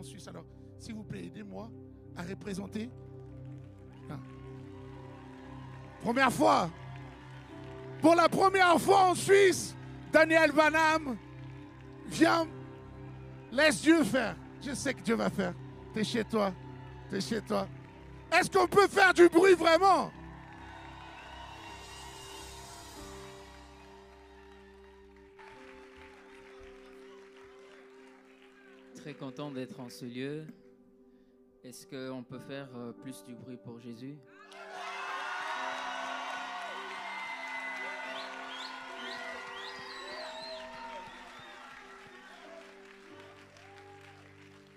en Suisse. Alors, s'il vous plaît, aidez-moi à représenter. Ah. Première fois. Pour la première fois en Suisse, Daniel Banham vient. Laisse Dieu faire. Je sais que Dieu va faire. T'es chez toi. T'es chez toi. Est-ce qu'on peut faire du bruit vraiment? Très content d'être en ce lieu. Est-ce qu'on peut faire plus du bruit pour Jésus?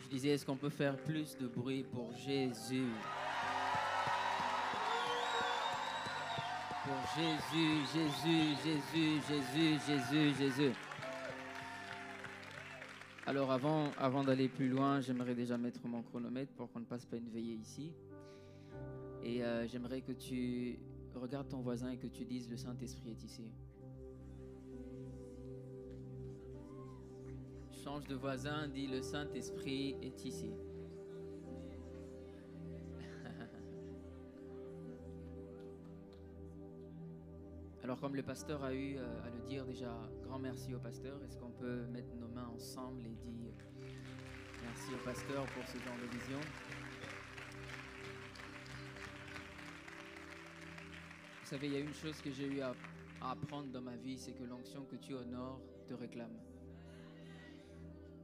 Je disais, est-ce qu'on peut faire plus de bruit pour Jésus? Pour Jésus, Jésus, Jésus, Jésus, Jésus, Jésus. Alors avant d'aller plus loin, j'aimerais déjà mettre mon chronomètre pour qu'on ne passe pas une veillée ici. Et j'aimerais que tu regardes ton voisin et que tu dises, le Saint-Esprit est ici. Change de voisin, dis, le Saint-Esprit est ici. Alors comme le pasteur a eu à le dire déjà, grand merci au pasteur. Est-ce qu'on peut mettre nos mains ensemble et dire merci au pasteur pour ce genre de vision? Vous savez, il y a une chose que j'ai eu à apprendre dans ma vie, c'est que l'onction que tu honores te réclame.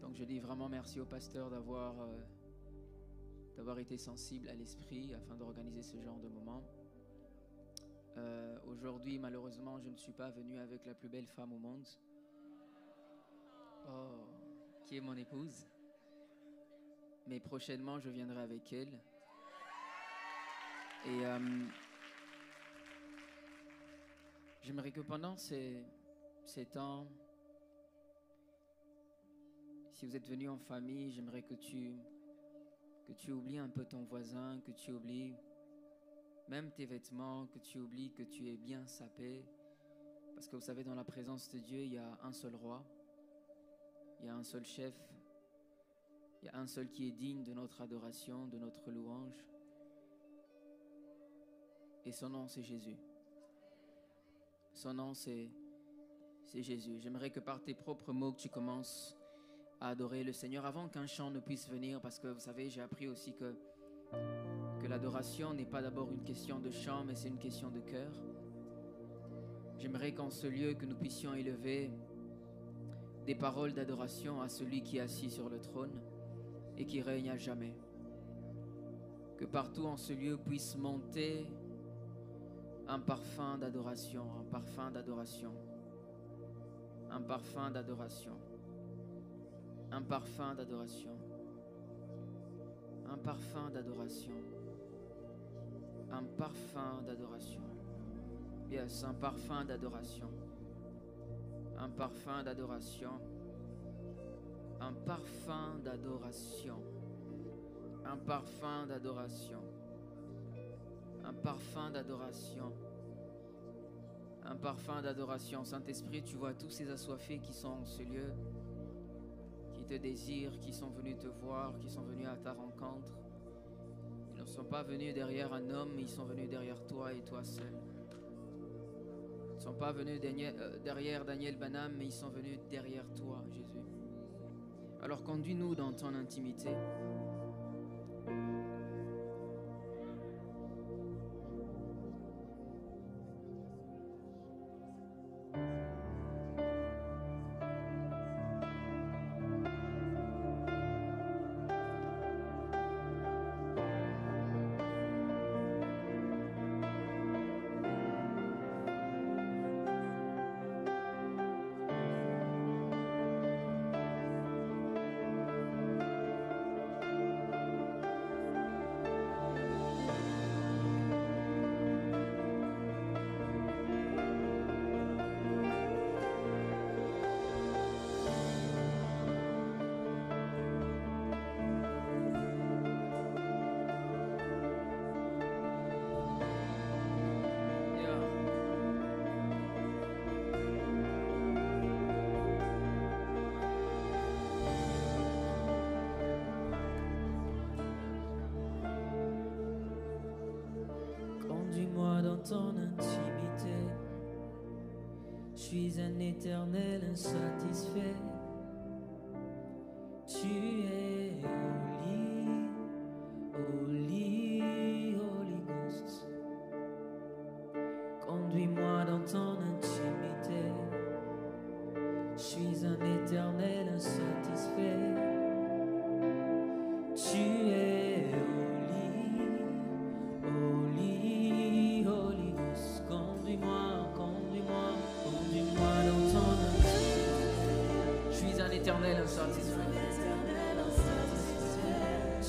Donc je dis vraiment merci au pasteur d'avoir été sensible à l'esprit afin d'organiser ce genre de moment. Aujourd'hui, malheureusement, je ne suis pas venu avec la plus belle femme au monde. Oh, qui est mon épouse. Mais prochainement, je viendrai avec elle. Et j'aimerais que pendant ces temps, si vous êtes venu en famille, j'aimerais que tu oublies un peu ton voisin, que tu oublies même tes vêtements, que tu oublies que tu es bien sapé. Parce que vous savez, dans la présence de Dieu, il y a un seul roi, il y a un seul chef, il y a un seul qui est digne de notre adoration, de notre louange. Et son nom, c'est Jésus. Son nom, c'est Jésus. J'aimerais que par tes propres mots, que tu commences à adorer le Seigneur avant qu'un chant ne puisse venir. Parce que vous savez, j'ai appris aussi que l'adoration n'est pas d'abord une question de chant, mais c'est une question de cœur. J'aimerais qu'en ce lieu, que nous puissions élever des paroles d'adoration à celui qui est assis sur le trône et qui règne à jamais. Que partout en ce lieu puisse monter un parfum d'adoration, un parfum d'adoration, un parfum d'adoration, un parfum d'adoration, un parfum d'adoration. Un parfum d'adoration. Yes, un parfum d'adoration. Un parfum d'adoration. Un parfum d'adoration. Un parfum d'adoration. Un parfum d'adoration. Un parfum d'adoration. Saint-Esprit, tu vois tous ces assoiffés qui sont en ce lieu, qui te désirent, qui sont venus te voir, qui sont venus à ta rencontre. Ils ne sont pas venus derrière un homme, mais ils sont venus derrière toi et toi seul. Ils ne sont pas venus derrière Daniel Banham, mais ils sont venus derrière toi, Jésus. Alors conduis-nous dans ton intimité. ton intimité. Je suis un éternel insatisfait. Tu es Holy, Holy Ghost. Conduis-moi dans ton intimité. Je suis un éternel insatisfait. Tu es Holy, Holy Ghost. Conduis-moi, conduis-moi, conduis-moi dans ton intimité. Je suis un éternel insatisfait.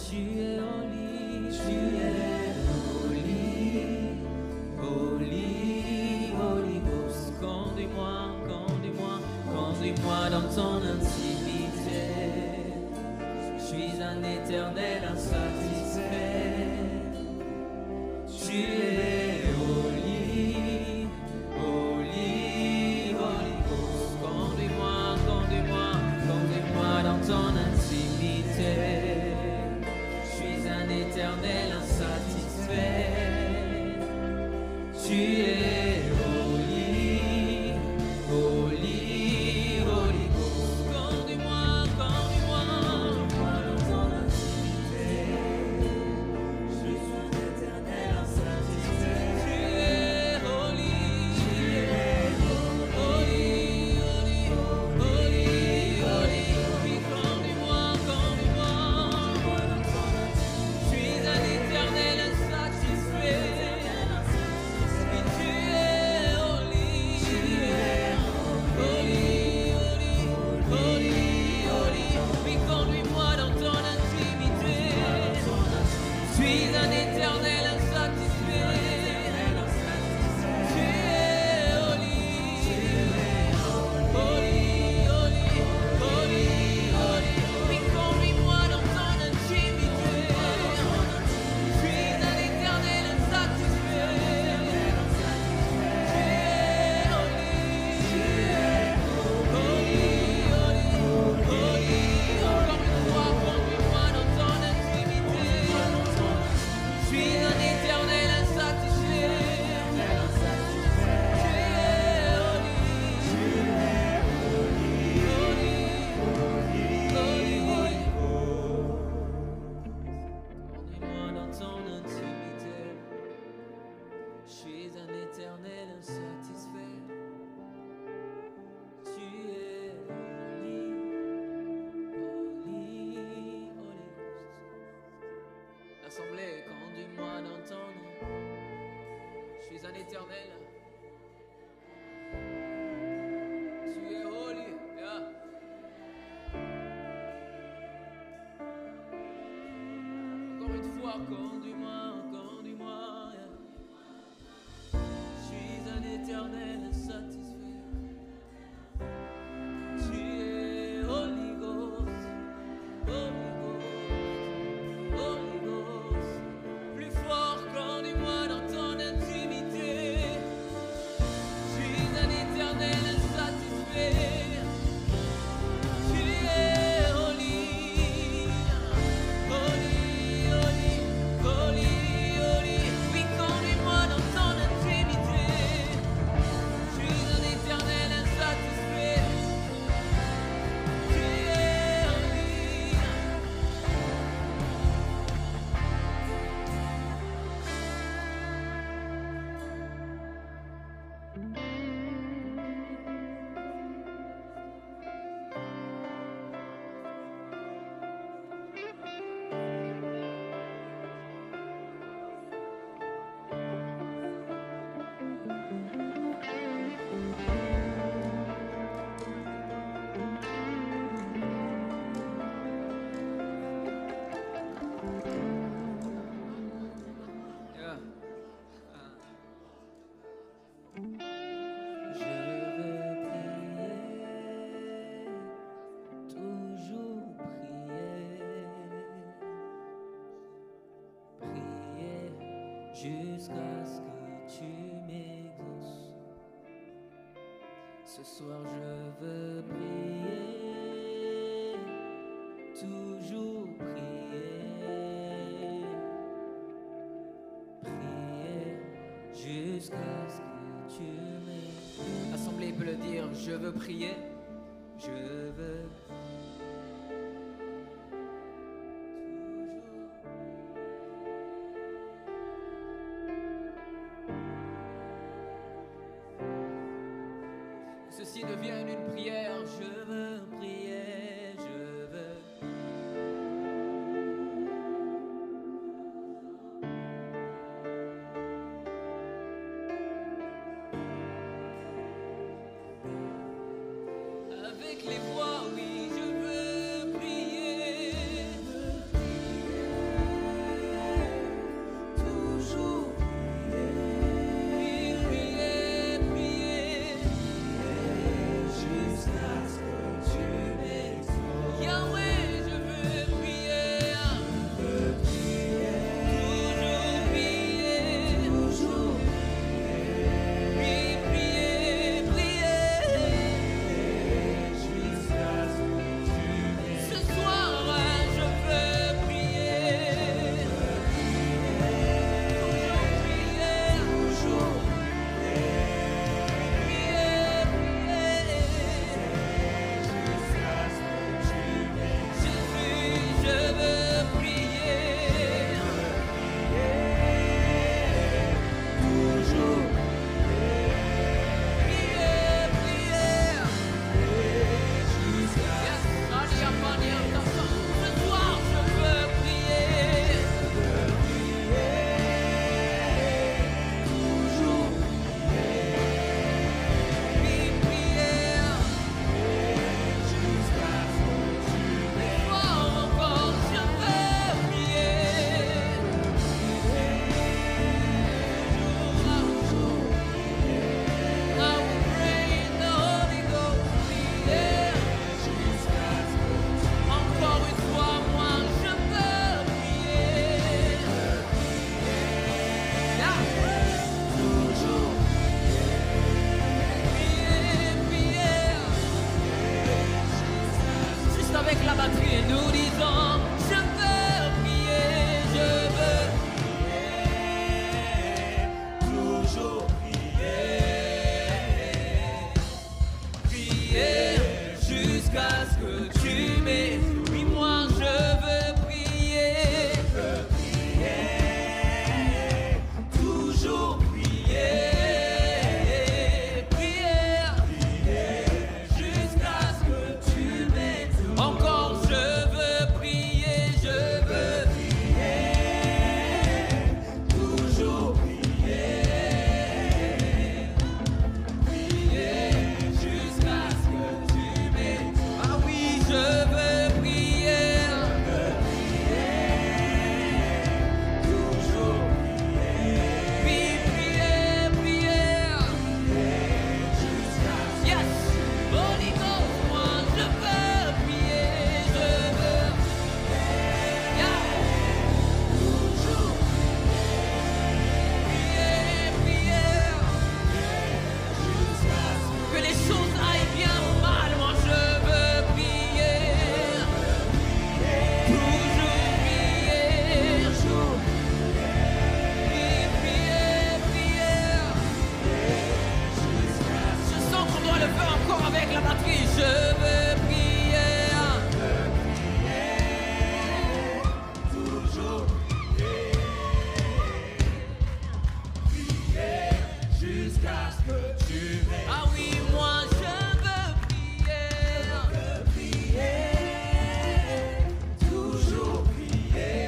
Tu es Holy, Holy Ghost. Conduis-moi, conduis-moi, conduis-moi dans ton intimité. Je suis un éternel insatisfait. Tu es Holy, Holy, Holy Ghost. Conduis-moi, conduis-moi, conduis-moi dans ton intimité. Je suis un éternel insatisfait. Tu es Holy, Holy, Holy Ghost. Conduis-moi, conduis-moi, conduis-moi dans ton intimité. Je suis un éternel insatisfait. Tu es Holy, Holy, Holy, Holy, Holy. Oui, conduis-moi, conduis-moi. Je suis un éternel insatisfait. Assemblée, conduis-moi dans ton nom. Je suis un éternel. Tu es holy. Yeah. Encore une fois, conduis-moi, conduis-moi. Yeah. Je suis un éternel insatisfait. Tu es Holy Ghost, Holy Ghost, Holy Ghost. Plus fort, conduis-moi dans ton intimité. Je suis un éternel insatisfait. Tu es Holy, Holy, Holy, Holy, Holy. Oui, conduis-moi dans ton intimité. Je suis un éternel insatisfait. Tu es Holy. Yeah. Je veux prier, toujours prier, prier jusqu'à ce que tu m'exauces. Ce soir je veux prier, toujours prier, prier jusqu'à ce que tu m'aies. L'assemblée peut le dire, je veux prier, je veux. Ceci devienne une prière, je veux prier, je veux. Avec les voix, oui, je veux prier. Toujours prier, prier, prier. Jusqu'à ce que tu m'exauces. Yahweh, je veux prier. Je veux prier. Toujours prier. Oui, prier, prier. Jusqu'à ce que tu m'exauces. Ce soir, je veux prier. Toujours prier. Prier, prier. Jésus, je veux prier. Toujours prier, prier. Ce soir, je veux prier. Toujours prier, prier. Jusqu'à ce que tu m'aies. Encore, je veux prier. I will pray in the Holy Ghost. Prier. Encore une fois, moi, je veux prier. Toujours prier, prier. Juste avec la batterie et nous disons, je veux prier, je veux toujours prier jusqu'à ce que tu m'aies. Oui, moi je veux prier, toujours prier, prier jusqu'à ce que tu m'aies. Encore je veux prier, je veux toujours jusqu'à ce que tu m'aies. Ah oui, je veux prier. Toujours oui, prier, prier. Yes, Holy Ghost, moi je veux prier, je veux. Toujours prier, prier. Que les choses aillent bien ou mal, moi je veux prier. Toujours prier. Prier, prier. Je sens qu'on doit le faire encore avec la batterie. Je veux prier. Toujours jusqu'à ce que tu m'aies. Ah oui, moi je veux prier. Toujours prier.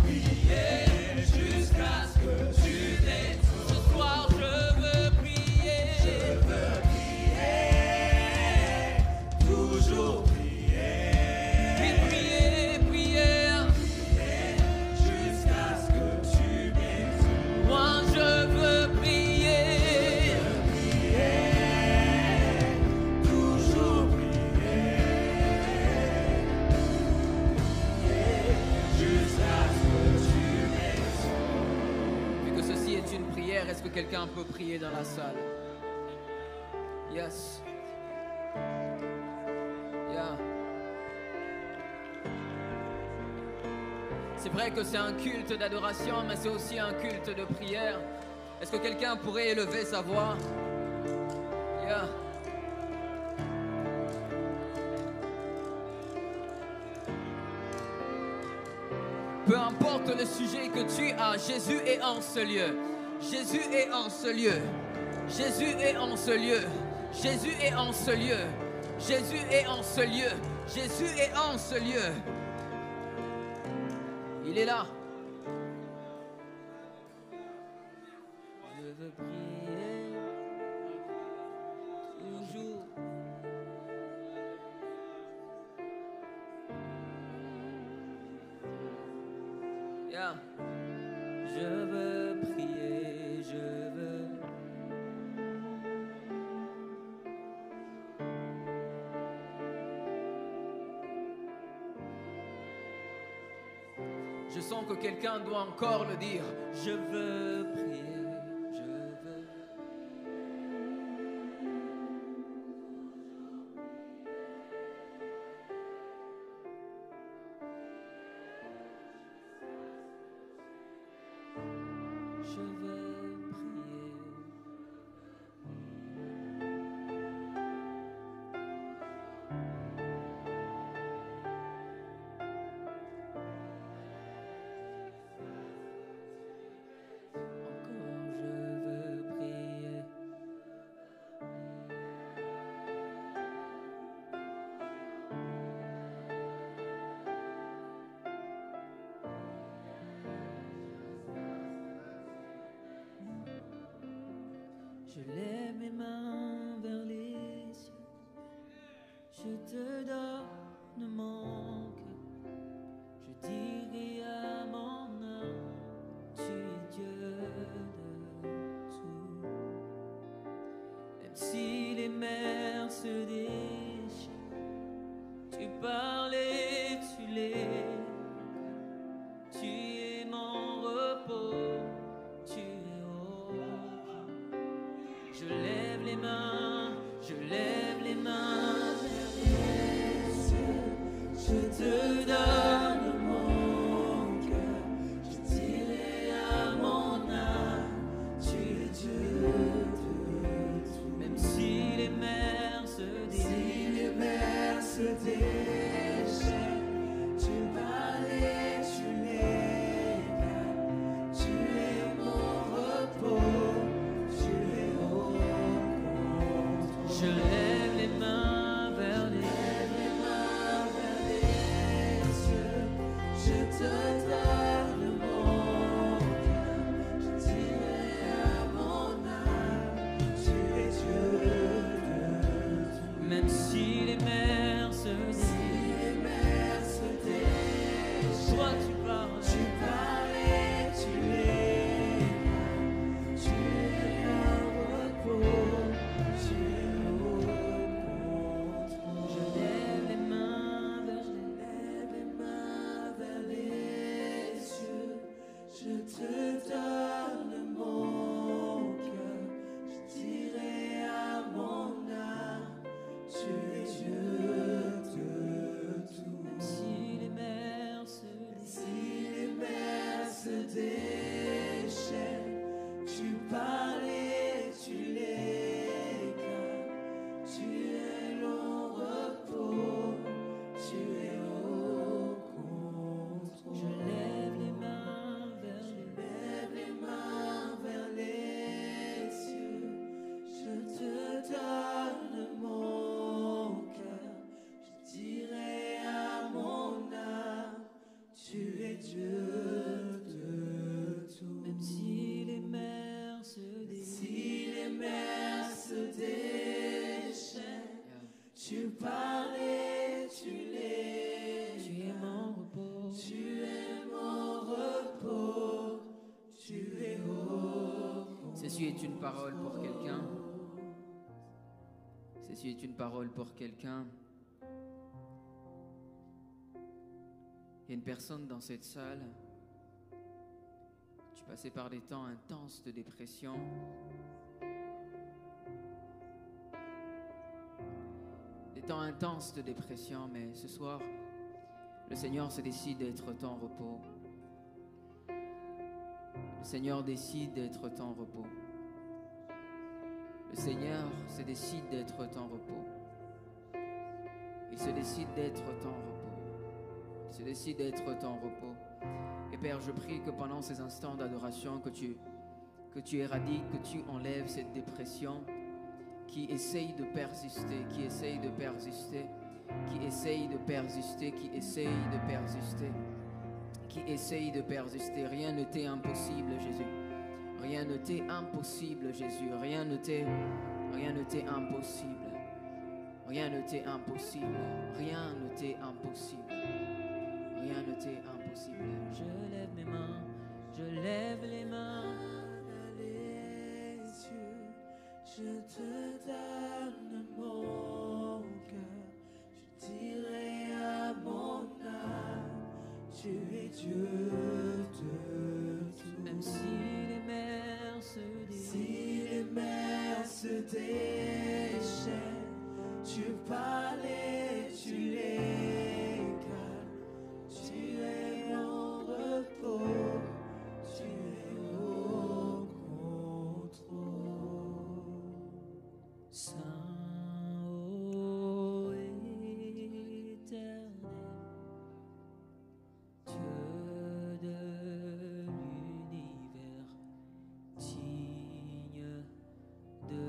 Prier jusqu'à ce que tu m'aies. Ce soir je veux prier. Toujours prier. Prier, prier. Jusqu'à ce que tu m'aies. Moi je veux prier. Toujours prier. Jusqu'à ce que tu m'aies. Vu que ceci est une prière, est-ce que quelqu'un peut prier dans la salle? Yes. Yeah. C'est vrai que c'est un culte d'adoration, mais c'est aussi un culte de prière. Est-ce que quelqu'un pourrait élever sa voix? Yeah. Peu importe le sujet que tu as, Jésus est en ce lieu. Jésus est en ce lieu. Jésus est en ce lieu. Jésus est en ce lieu. Jésus est en ce lieu. Jésus est en ce lieu. Il est là. Je veux prier toujours. Yeah. Je veux prier, je veux. Je sens que quelqu'un doit encore le dire. Je veux prier, je veux. Je veux prier. Encore je veux prier. Je lève mes mains vers les cieux. Je te donne mon cœur. Je dirai à mon âme, tu es Dieu de tout. Même si les mers se déchirent, tu parles et tu les. Tu es mon repos, tu es au. Je lève les mains, je lève les mains vers les cieux. Je te donne mon cœur, je dirai à mon âme, tu es Dieu de tout. Même si les mers se déchirent, tu parles et tu les calmes. Tu es mon repos, tu es au contrôle. Je lève les mains vers les cieux. Je te donne mon cœur. Je dirai à mon âme, tu es Dieu de tout. Même si les mers se déchirent, toi tu parles et tu les calmes. Tu es mon repos, tu es au contrôle. Je lève les mains vers les cieux. Je te donne mon cœur. Je dirai à mon âme, tu es Dieu de tout. Même si les mers se déchirent, tu parles et tu les calmes. Tu es mon repos, tu es au contrôle. Je lève les mains vers les cieux. Je te donne mon cœur. Je dirai à mon âme, tu es Dieu de tout. Même si les mers se déchirent, tu parles et tu les. Tu es mon repos. Tu es mon repos. Tu es au. Ceci est une parole pour quelqu'un. Ceci est une parole pour quelqu'un. Il y a une personne dans cette salle. Tu passais par des temps intenses de dépression. Des temps intenses de dépression, mais ce soir, le Seigneur se décide d'être ton repos. Le Seigneur décide d'être ton repos. Le Seigneur se décide d'être ton repos. Il se décide d'être ton repos. Il se décide d'être ton repos. Et Père, je prie que pendant ces instants d'adoration, que tu éradiques, que tu enlèves cette dépression qui essaye de persister, qui essaye de persister, qui essaye de persister, qui essaye de persister, qui essaye de persister. Rien ne t'est impossible, Jésus. Rien ne t'est impossible, Jésus. Rien ne t'est impossible. Rien ne t'est impossible. Rien ne t'est impossible. Rien ne t'est impossible. Je lève mes mains, je lève les mains. Les yeux, je te donne mon cœur. Je dirai à mon âme, tu es Dieu de tout. Même si les mers se Si les mers se déchaînent, tu parles et tu les calmes. Tu es mon repos, tu es au contrôle. Saint, ô éternel, Dieu de l'univers, digne de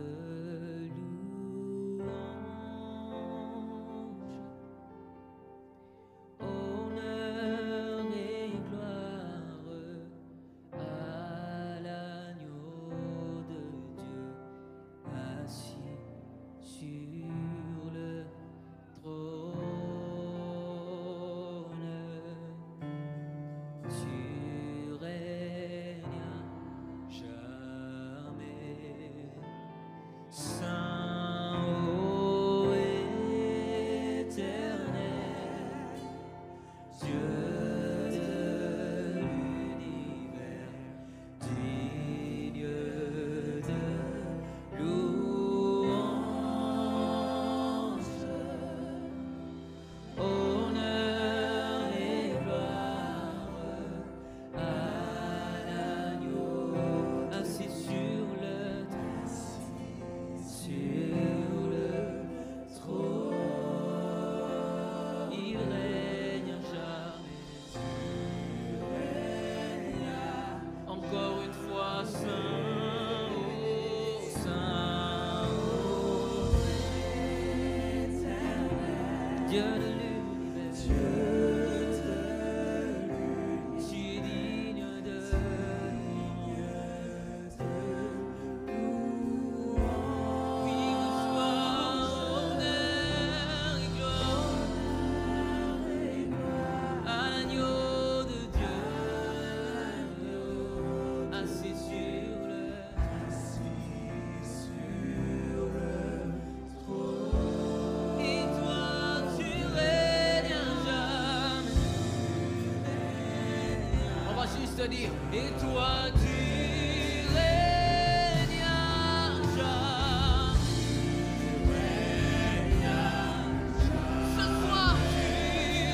louange, honneur et gloire à l'agneau de Dieu, assis sur le trône. Tu règnes jamais. Saint, ô éternel, Dieu de l'univers, digne de louange, honneur et gloire à l'agneau assis sur le trône. Il règne jamais. Encore une fois, Saint, ô Saint, ô Dieu de l'univers, tu es digne de puis reçois honneur et gloire à l'agneau de Dieu, assis sur le trône. Et toi, tu règnes jamais. On va juste dire, et toi, tu règnes jamais. Ce soir, tu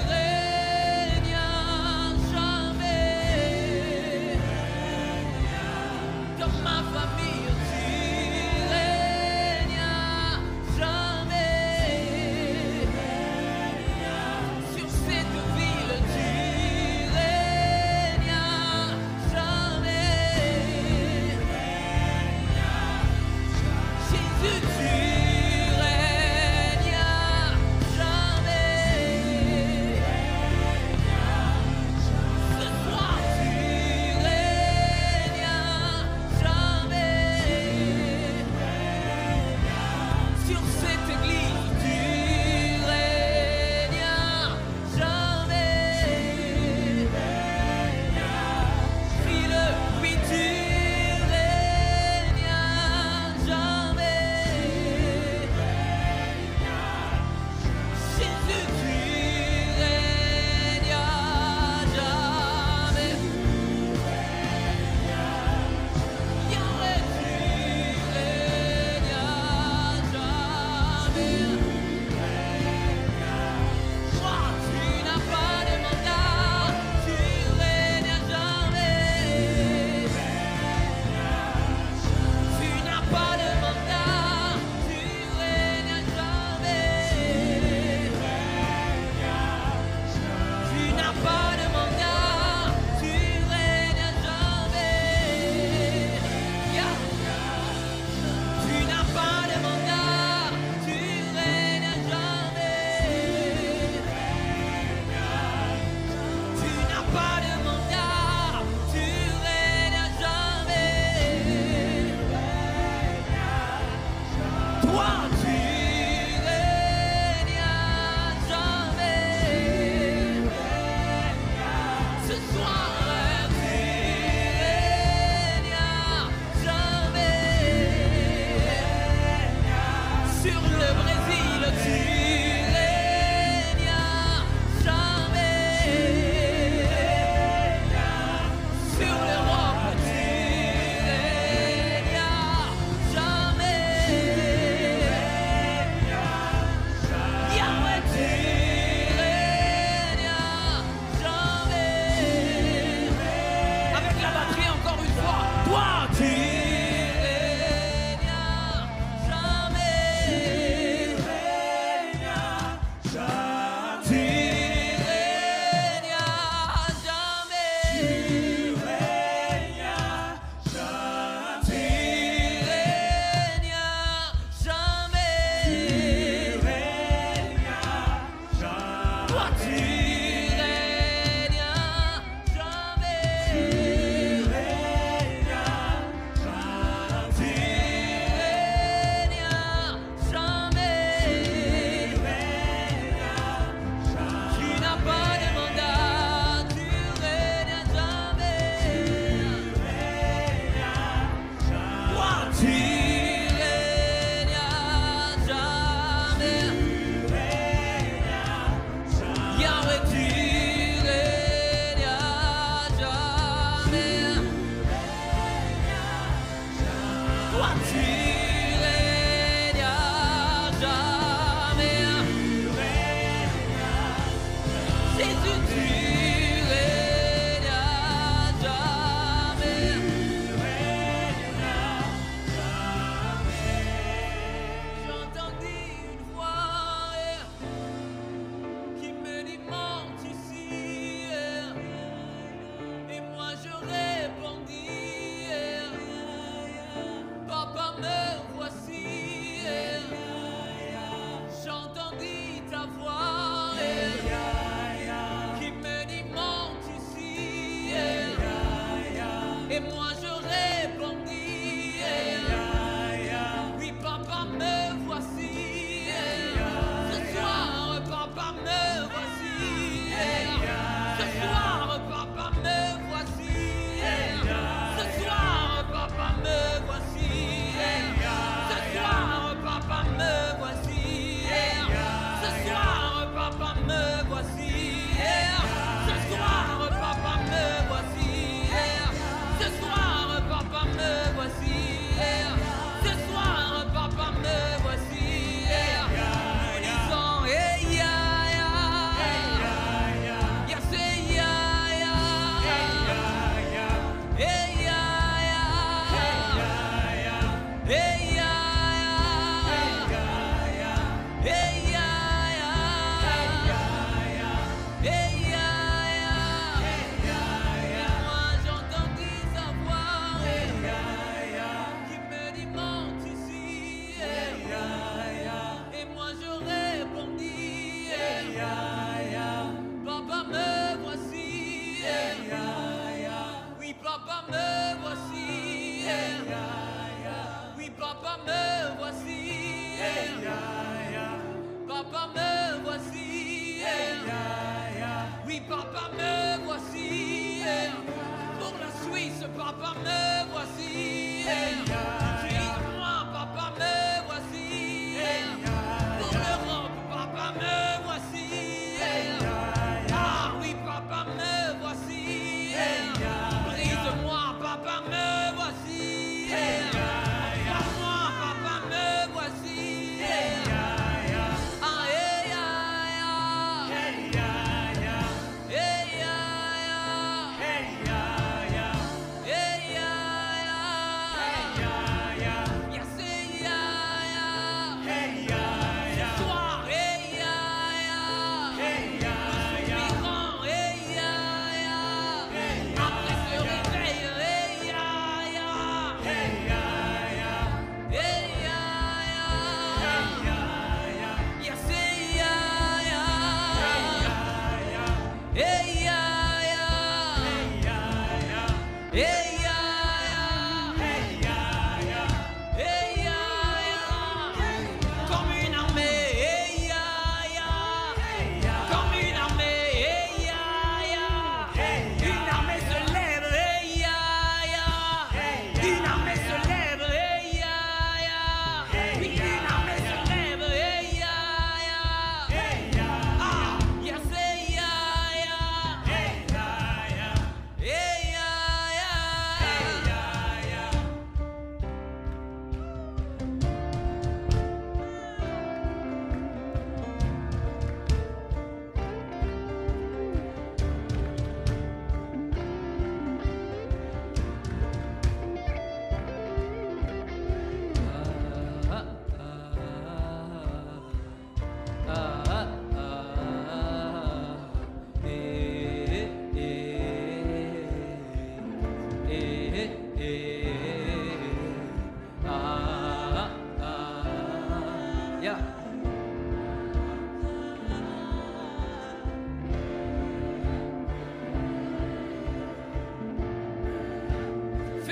règnes jamais. Comme ma famille, tu règnes jamais. Sur cette ville, tu règnes jamais.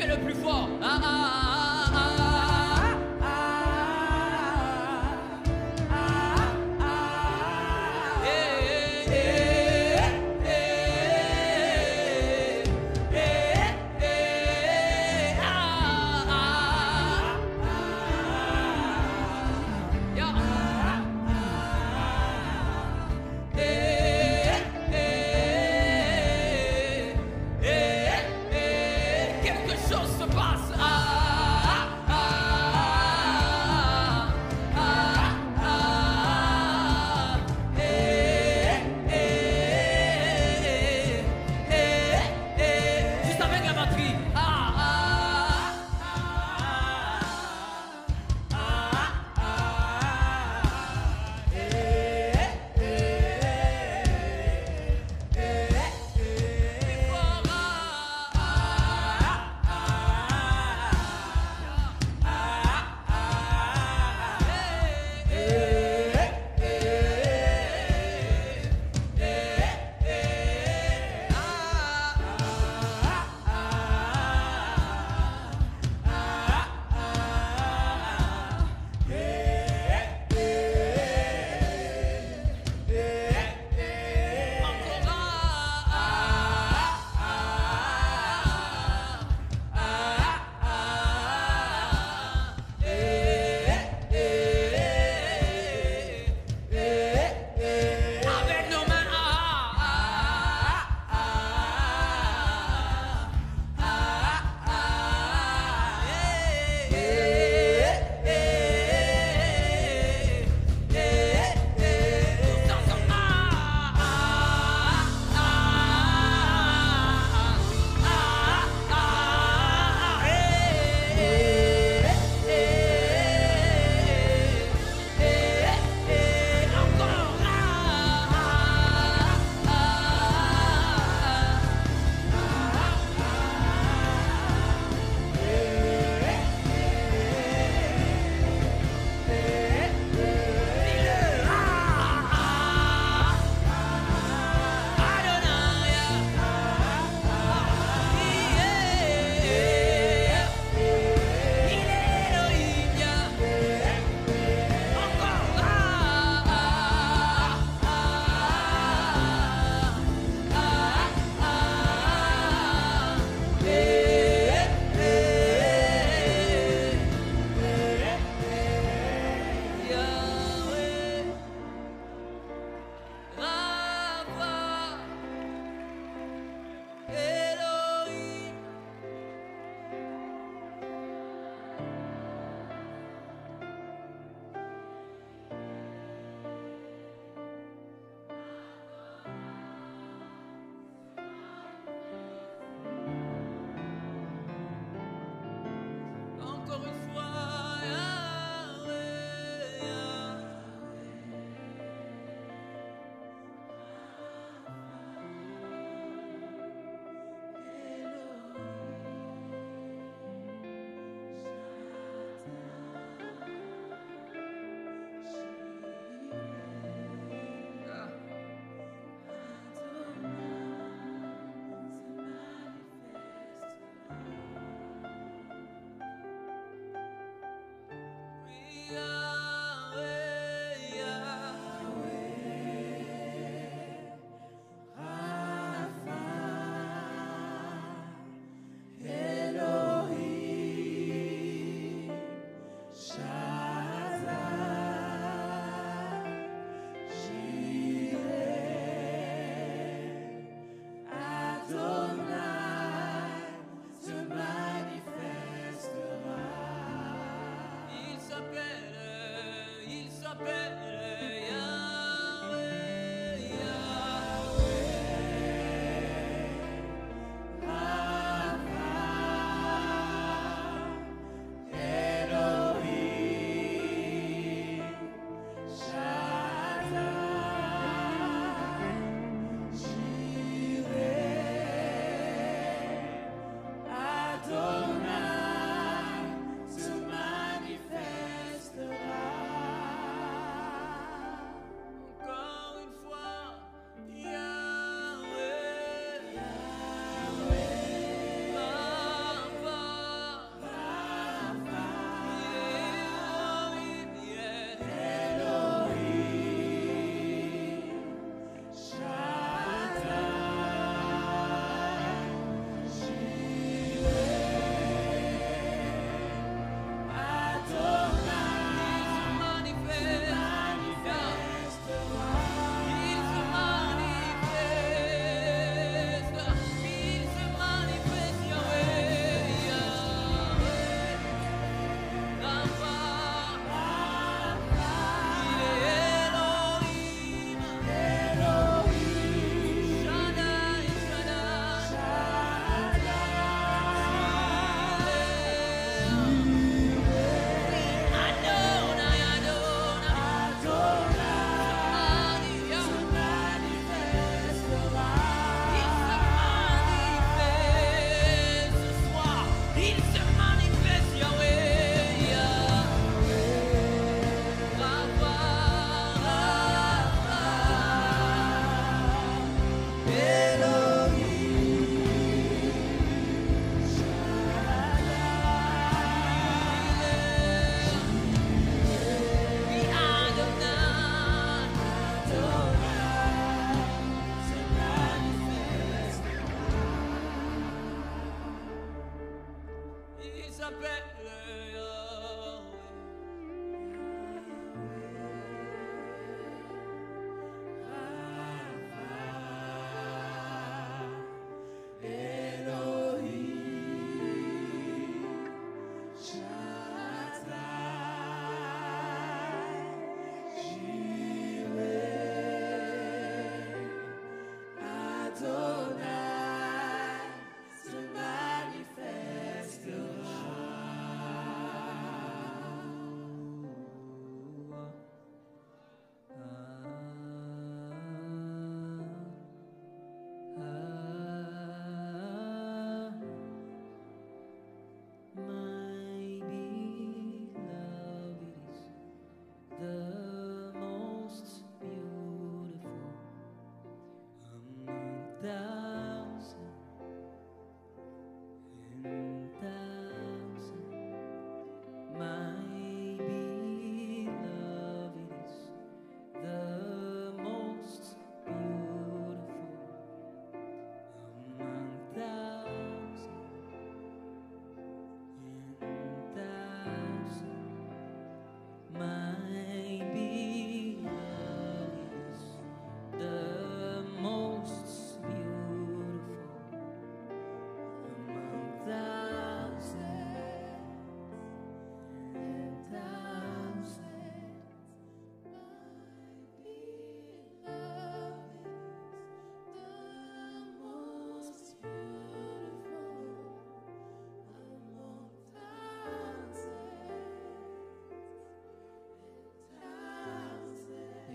Fais-le plus fort. Quelque chose se passe.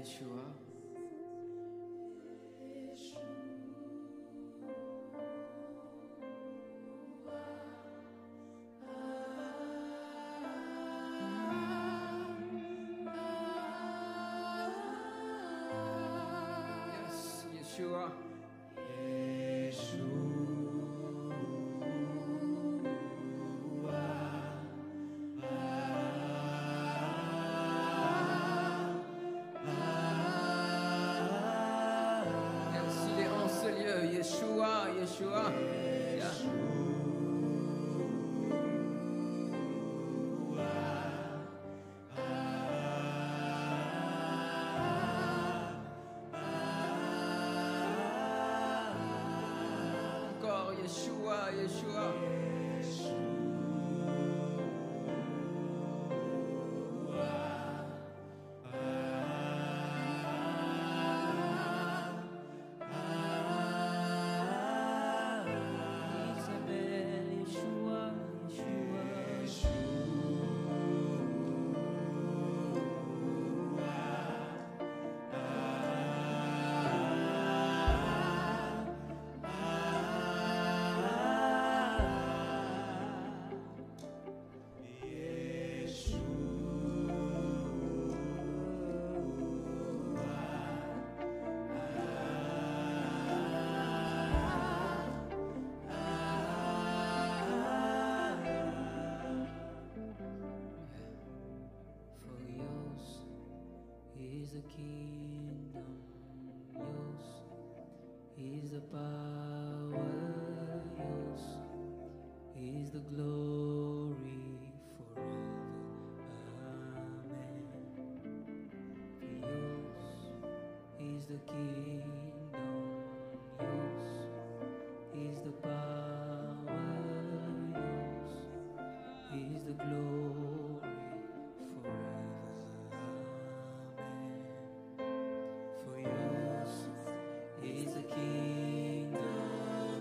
Yeshua. Yes, Yeshua. Yes, il est en ce lieu. Yeshua, Yeshua. Yeah. Encore Yeshua, Yeshua. Isabel, Yeshua, Yeshua. For yours is the kingdom, yours is the power, yours is the glory forever. Amen. For yours is the kingdom, yours is the power, yours is the glory forever. Amen. For yours is the kingdom,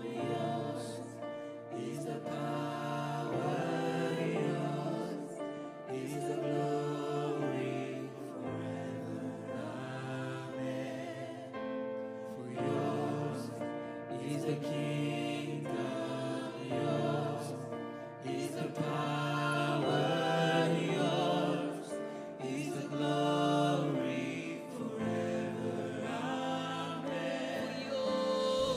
yours is the power, yours is the glory forever. Amen. For yours is the kingdom, yours is the power, yours is the glory forever. Amen. For yours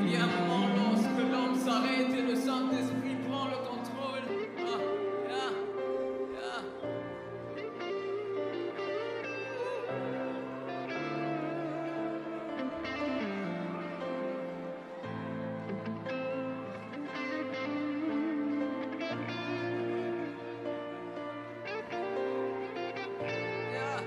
Il y a un moment lorsque l'homme s'arrête et le Saint-Esprit prend le contrôle. Ah, ah, ah. Yeah.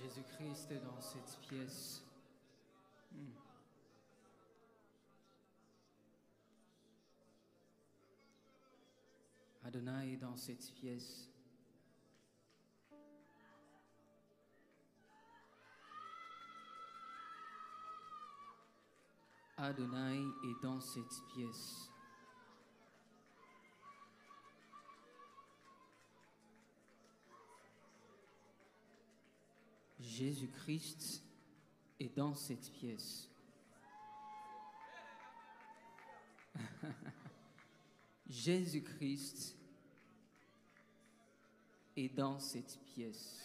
Jésus-Christ est dans cette pièce. Adonai est dans cette pièce. Adonai est dans cette pièce. Jésus-Christ est dans cette pièce. Jésus-Christ est dans cette pièce.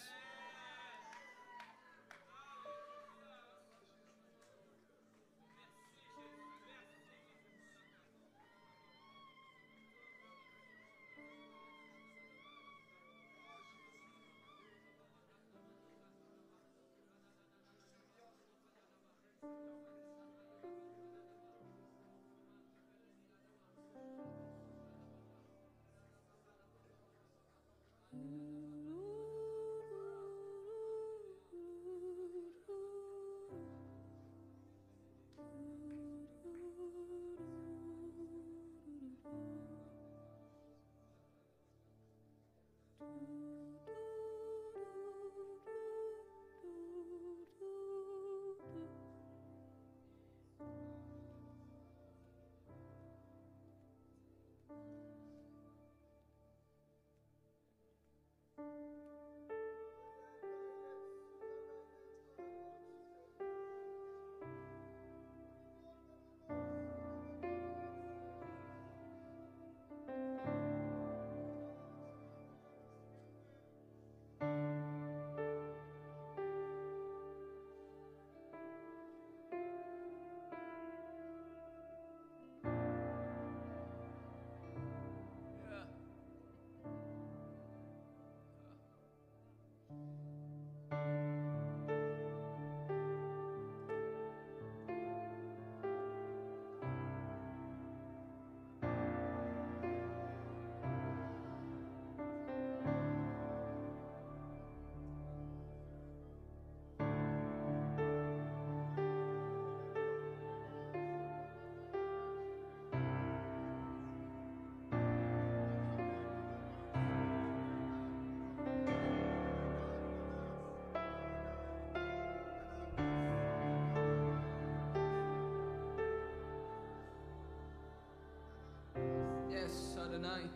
Adonai.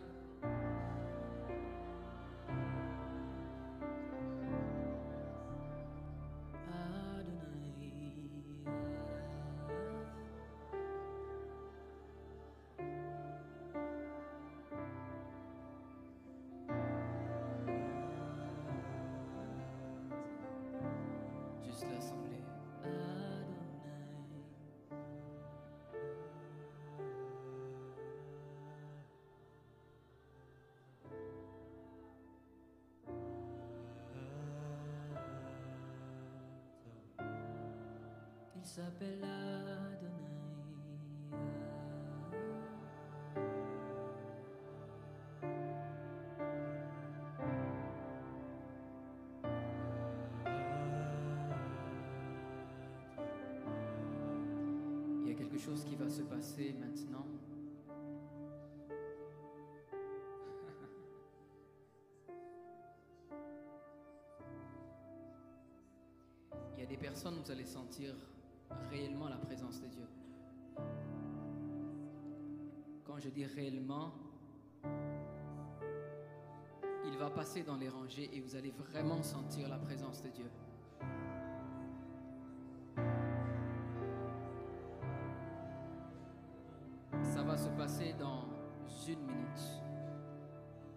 Juste l'assemblée. Il s'appelle Adonai. Il y a quelque chose qui va se passer maintenant. Il y a des personnes où vous allez sentir réellement la présence de Dieu. Quand je dis réellement, il va passer dans les rangées et vous allez vraiment sentir la présence de Dieu. Ça va se passer dans 1 minute.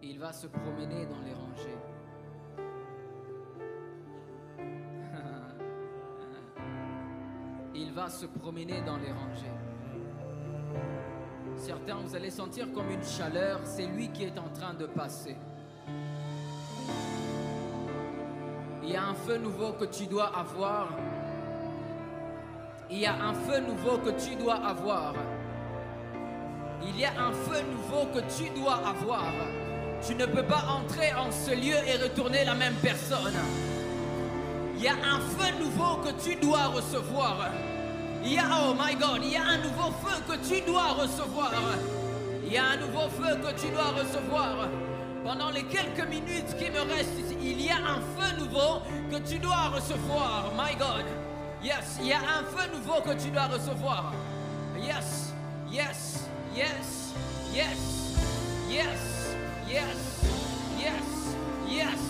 Et il va se promener dans les rangées. Il va se promener dans les rangées. Certains, vous allez sentir comme une chaleur, c'est lui qui est en train de passer. Il y a un feu nouveau que tu dois avoir. Il y a un feu nouveau que tu dois avoir. Il y a un feu nouveau que tu dois avoir. Tu ne peux pas entrer en ce lieu et retourner la même personne. Il y a un feu nouveau que tu dois recevoir. Il y a, oh my God, il y a un nouveau feu que tu dois recevoir. Il y a un nouveau feu que tu dois recevoir. Pendant les quelques minutes qui me restent ici, il y a un feu nouveau que tu dois recevoir. My God. Yes, il y a un feu nouveau que tu dois recevoir. Yes, yes, yes, yes, yes, yes, yes, yes.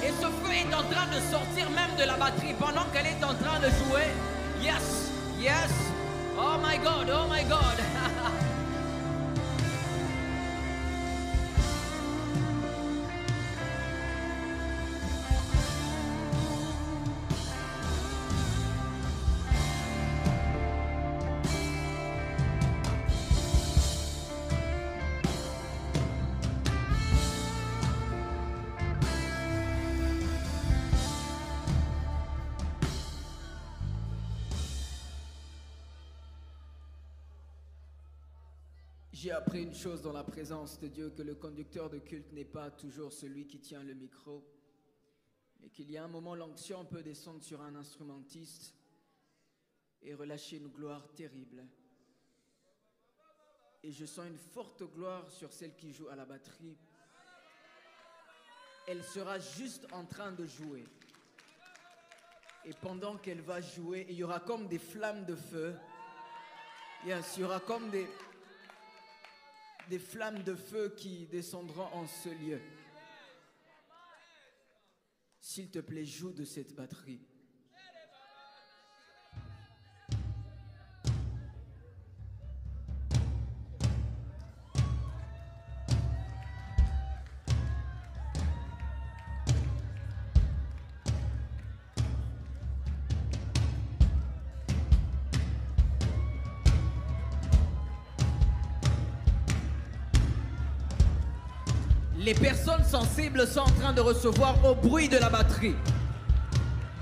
Et ce feu est en train de sortir même de la batterie pendant qu'elle est en train de jouer. Yes, yes. Oh my God, oh my God. J'ai appris une chose dans la présence de Dieu, que le conducteur de culte n'est pas toujours celui qui tient le micro, mais qu'il y a un moment, l'onction peut descendre sur un instrumentiste et relâcher une gloire terrible. Et je sens une forte gloire sur celle qui joue à la batterie. Elle sera juste en train de jouer. Et pendant qu'elle va jouer, il y aura comme des flammes de feu. Yes, il y aura comme des flammes de feu qui descendront en ce lieu. S'il te plaît, joue de cette batterie. Les personnes sensibles sont en train de recevoir au bruit de la batterie.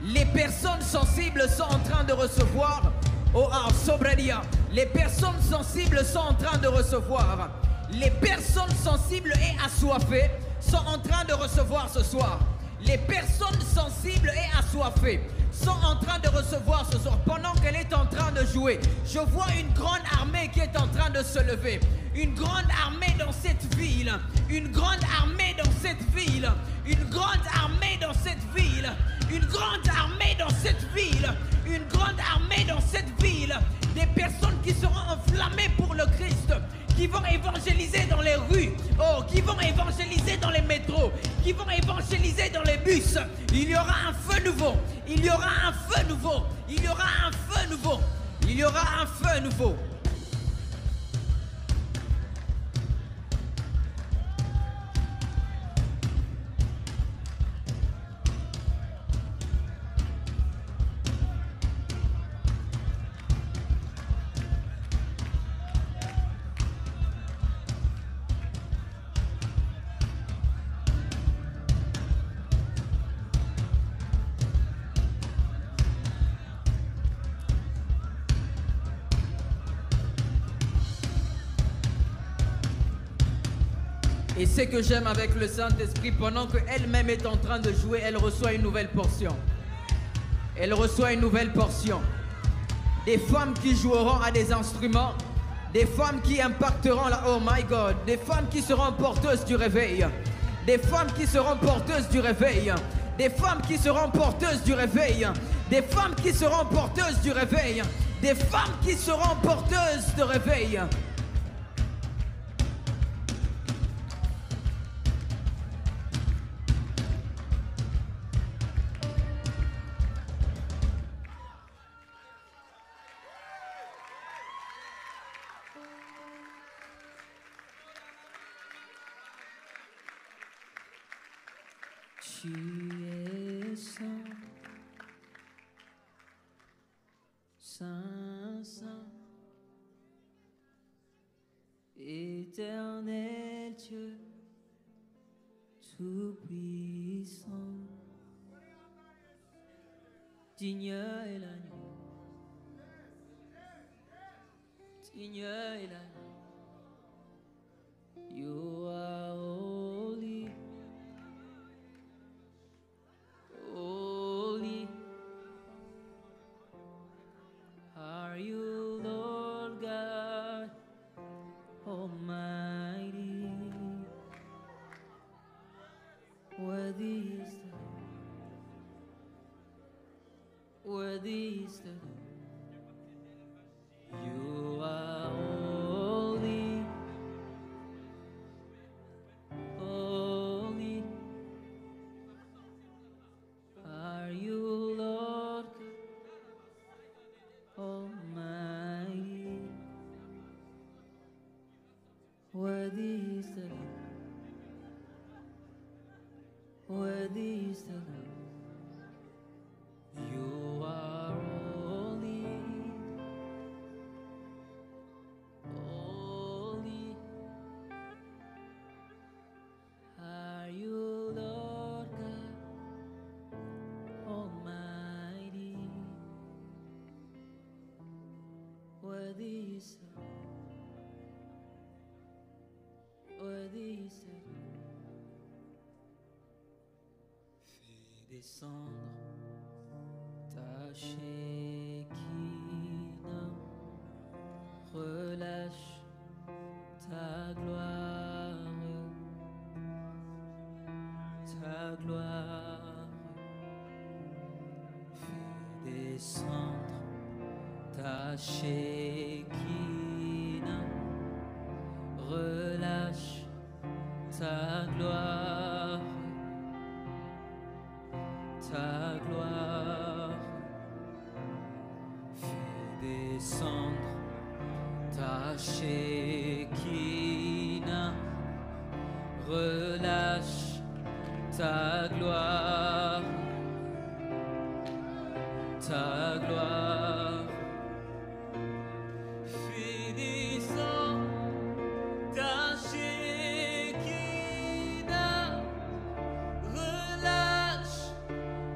Les personnes sensibles sont en train de recevoir au sobredia. Les personnes sensibles sont en train de recevoir. Les personnes sensibles et assoiffées sont en train de recevoir ce soir. Les personnes sensibles et assoiffées sont en train de recevoir ce soir. Pendant qu'elle est en train de jouer, je vois une grande armée qui est en train de se lever. Une grande armée dans cette ville. Une grande armée dans cette ville. Une grande armée dans cette ville. Une grande armée dans cette ville. Une grande armée dans cette ville. Des personnes qui seront enflammées pour le Christ, qui vont évangéliser dans les rues. évangéliser dans les métros, qui vont évangéliser dans les bus. Il y aura un feu nouveau. Il y aura un feu nouveau. Il y aura un feu nouveau. Il y aura un feu nouveau. Et ce que j'aime avec le Saint-Esprit, pendant qu'elle-même est en train de jouer, elle reçoit une nouvelle portion. Elle reçoit une nouvelle portion. Des femmes qui joueront à des instruments, des femmes qui impacteront la... Oh my God! Des femmes qui seront porteuses du réveil. Des femmes qui seront porteuses du réveil. Des femmes qui seront porteuses du réveil. Des femmes qui seront porteuses du réveil. Des femmes qui seront porteuses de réveil. Tu es saint, saint, saint, éternel Dieu, tout-puissant. Digne est l'agneau, digne est l'agneau. You are holy. Holy are you, Lord God Almighty. Worthy is the Lamb. Worthy is the Lamb. You are holy. Holy are you, Lord Almighty. Worthy is the Lamb. Worthy is the Lamb. You are holy. Holy are you, Lord God Almighty. Worthy is the Lamb. Worthy is the Lamb. Fais descendre ta Shekinah, relâche ta gloire, ta gloire. Fais descendre ta Shekinah, relâche ta gloire, ta gloire. Fais descendre ta Shekinah, relâche ta gloire, ta gloire. Fais descendre ta Shekinah, relâche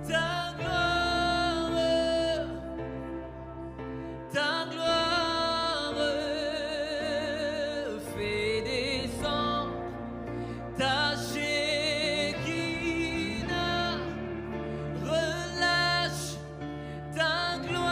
ta gloire, ta gloire. Fais descendre ta Shekinah, relâche ta gloire.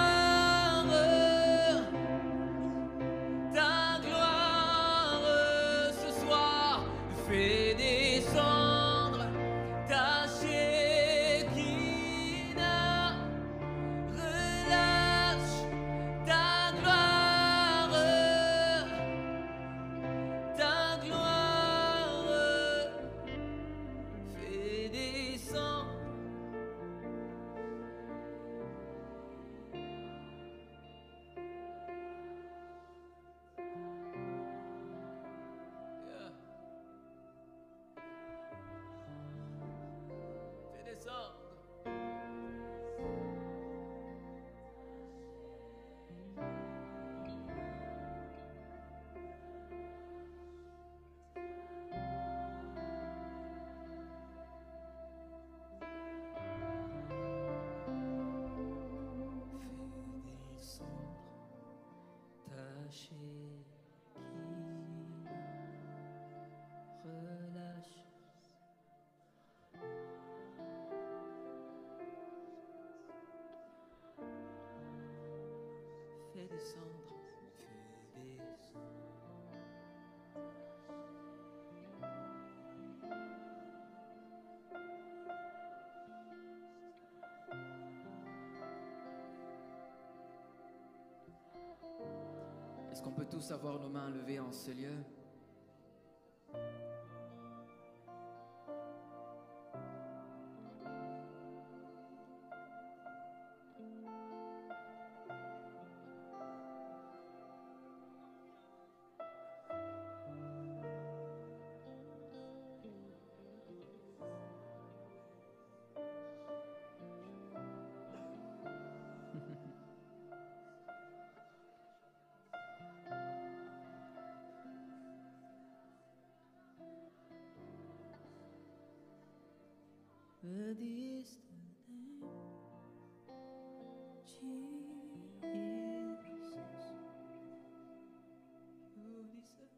qu'on peut tous avoir nos mains levées en ce lieu? Worthy is the Lamb, Jesus. You deserve.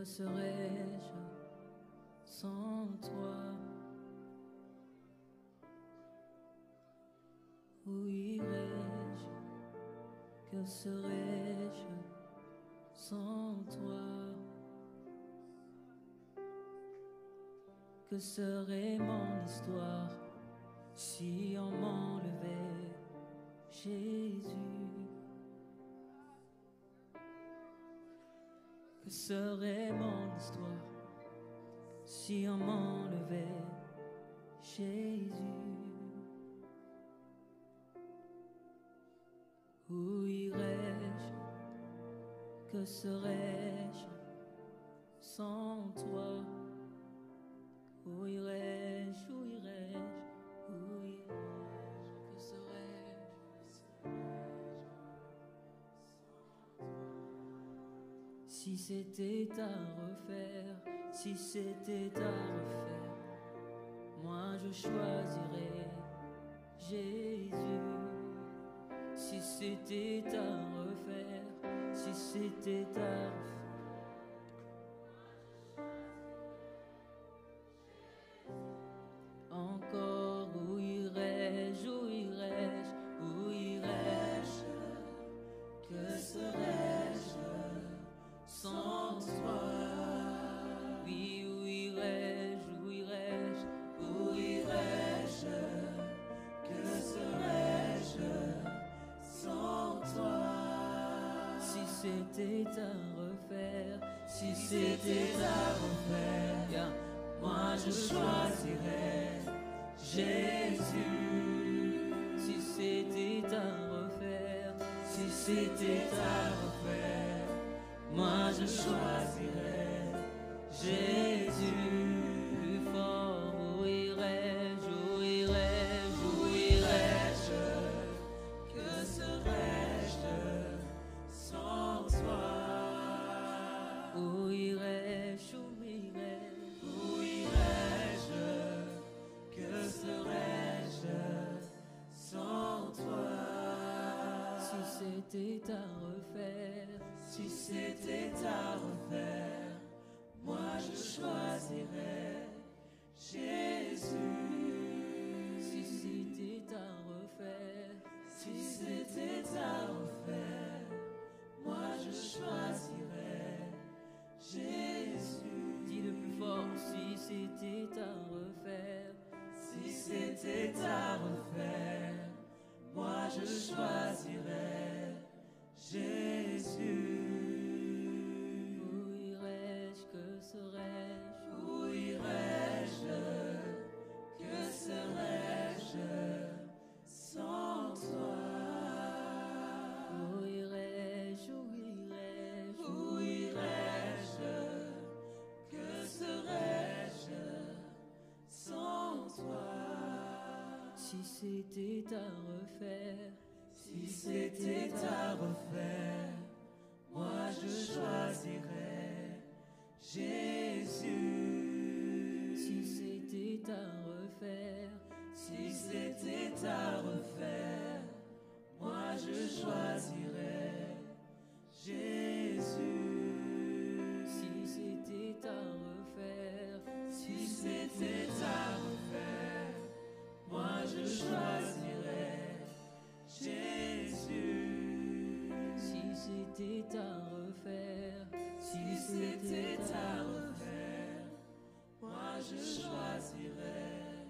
Que serais-je sans toi? Où irais-je? Que serais-je sans toi? Que serait mon histoire si on m'enlevait Jésus? Que serait mon histoire si on m'enlevait Jésus? Où irais-je? Que serais-je sans toi? Où irais-je? Où irais-je? Où irais-je? Que serais-je? Si c'était à refaire, si c'était à refaire, moi je choisirais Jésus. Si c'était à refaire, si c'était à refaire, encore où irais-je, où irais-je, où irais-je? Que serais-je sans toi? Oui, où irais-je, où irais-je, où irais-je? Que serais-je sans toi? Si c'était à refaire, si c'était à refaire, yeah, moi je choisirais Jésus. Si c'était à refaire, si c'était à refaire, moi je choisirais Jésus. Plus fort, où irais-je, où irais-je, où irais-je? Que serais-je sans toi? Où irais-je, où irais-je, où irais-je? Que serais-je sans toi? Si c'était à refaire, si c'était à refaire, moi je choisirais Jésus. Si c'était à refaire, si c'était à refaire, moi je choisirais Jésus. Dis le plus fort, si c'était à refaire, si c'était à refaire, moi je choisirais Jésus. Où irais-je, que serais-je? Où irais-je? Que serais-je sans toi? Où irais-je, où irais-je, où irais-je? Que serais-je sans toi? Si c'était à refaire, si c'était à refaire, moi je choisirais Jésus. Si c'était à refaire, si c'était à refaire, moi je choisirais Jésus. Si c'était à refaire, si c'était à refaire, moi je choisirais Jésus. Si c'était à refaire, si c'était à refaire, moi je choisirais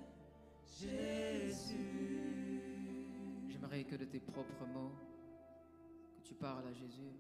Jésus. J'aimerais que de tes propres mots, que tu parles à Jésus.